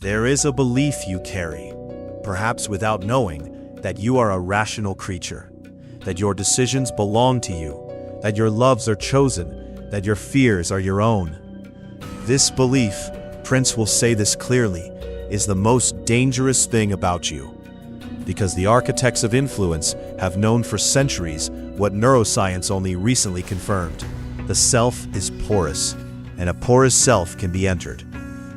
There is a belief you carry, perhaps without knowing, that you are a rational creature, that your decisions belong to you, that your loves are chosen, that your fears are your own. This belief, Prince will say this clearly, is the most dangerous thing about you. Because the architects of influence have known for centuries what neuroscience only recently confirmed. The self is porous, and a porous self can be entered.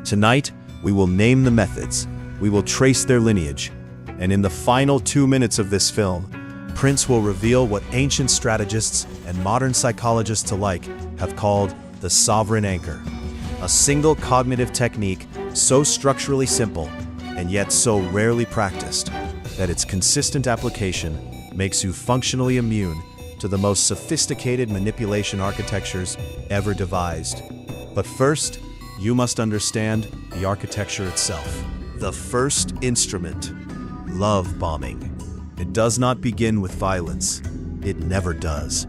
Tonight, we will name the methods, we will trace their lineage, and in the final 2 minutes of this film, Prince will reveal what ancient strategists and modern psychologists alike have called the sovereign anchor, a single cognitive technique so structurally simple and yet so rarely practiced that its consistent application makes you functionally immune to the most sophisticated manipulation architectures ever devised. But first, you must understand the architecture itself. The first instrument, love bombing. It does not begin with violence. It never does.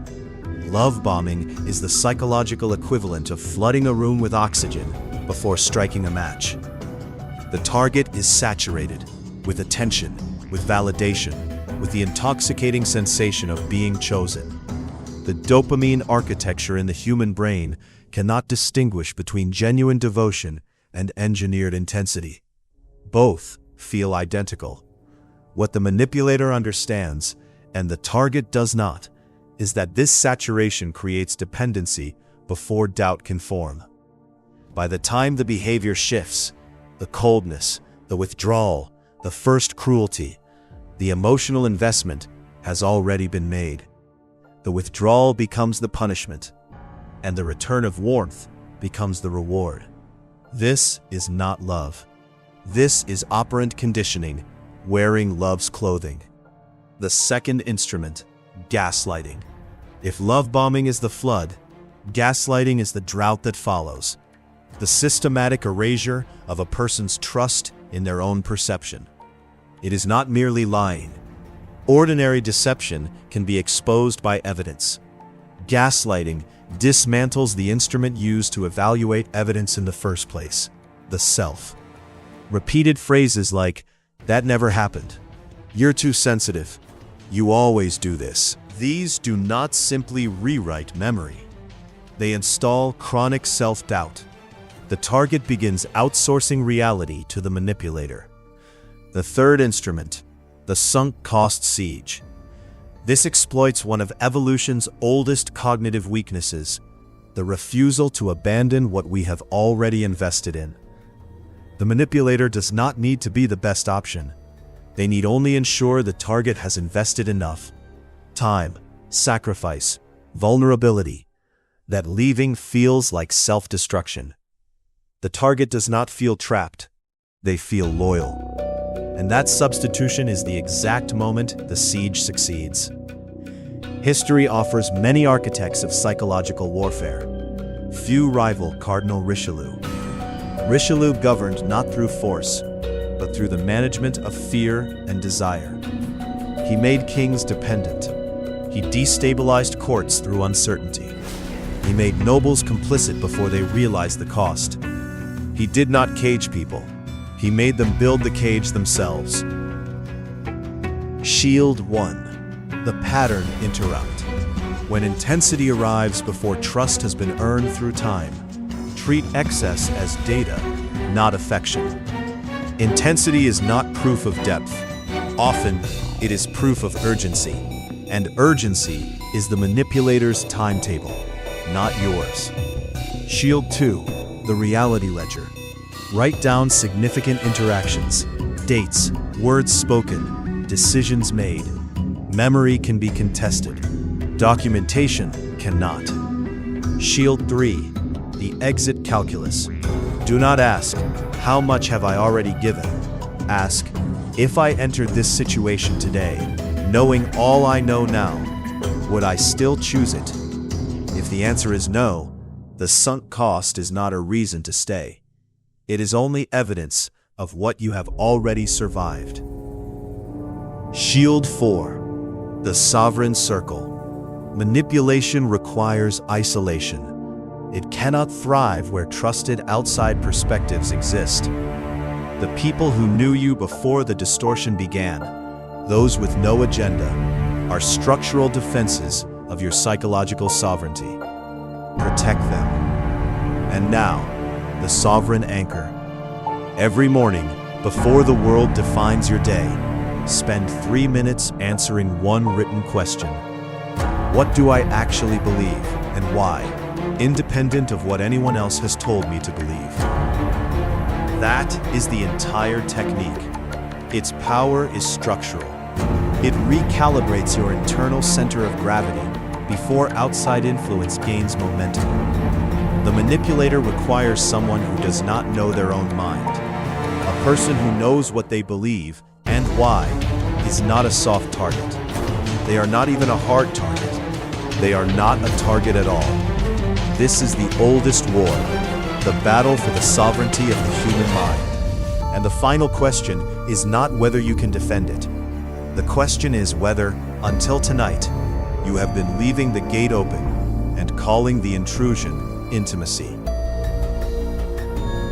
Love bombing is the psychological equivalent of flooding a room with oxygen before striking a match. The target is saturated with attention, with validation, with the intoxicating sensation of being chosen. The dopamine architecture in the human brain cannot distinguish between genuine devotion and engineered intensity. Both feel identical. What the manipulator understands, and the target does not, is that this saturation creates dependency before doubt can form. By the time the behavior shifts, the coldness, the withdrawal, the first cruelty, the emotional investment has already been made. The withdrawal becomes the punishment, and the return of warmth becomes the reward. This is not love. This is operant conditioning, wearing love's clothing. The second instrument, gaslighting. If love bombing is the flood, gaslighting is the drought that follows. The systematic erasure of a person's trust in their own perception. It is not merely lying. Ordinary deception can be exposed by evidence. Gaslighting dismantles the instrument used to evaluate evidence in the first place, the self. Repeated phrases like, "That never happened," "You're too sensitive," "You always do this." These do not simply rewrite memory. They install chronic self-doubt. The target begins outsourcing reality to the manipulator. The third instrument, the sunk cost siege. This exploits one of evolution's oldest cognitive weaknesses, the refusal to abandon what we have already invested in. The manipulator does not need to be the best option. They need only ensure the target has invested enough time, sacrifice, vulnerability, that leaving feels like self-destruction. The target does not feel trapped. They feel loyal. And that substitution is the exact moment the siege succeeds. History offers many architects of psychological warfare. Few rival Cardinal Richelieu. Richelieu governed not through force, but through the management of fear and desire. He made kings dependent. He destabilized courts through uncertainty. He made nobles complicit before they realized the cost. He did not cage people. He made them build the cage themselves. Shield 1. The pattern interrupt. When intensity arrives before trust has been earned through time, treat excess as data, not affection. Intensity is not proof of depth. Often, it is proof of urgency. And urgency is the manipulator's timetable, not yours. Shield 2. The reality ledger. Write down significant interactions, dates, words spoken, decisions made. Memory can be contested. Documentation cannot. Shield 3. The exit calculus. Do not ask, "How much have I already given?" Ask, "If I entered this situation today, knowing all I know now, would I still choose it?" If the answer is no, the sunk cost is not a reason to stay. It is only evidence of what you have already survived. Shield 4. The sovereign circle. Manipulation requires isolation. It cannot thrive where trusted outside perspectives exist. The people who knew you before the distortion began, those with no agenda, are structural defenses of your psychological sovereignty. Protect them. And now, the sovereign anchor. Every morning, before the world defines your day, spend 3 minutes answering one written question. What do I actually believe, and why, independent of what anyone else has told me to believe? That is the entire technique. Its power is structural. It recalibrates your internal center of gravity before outside influence gains momentum. The manipulator requires someone who does not know their own mind. A person who knows what they believe and why is not a soft target. They are not even a hard target. They are not a target at all. This is the oldest war, the battle for the sovereignty of the human mind. And the final question is not whether you can defend it. The question is whether, until tonight, you have been leaving the gate open and calling the intrusion intimacy.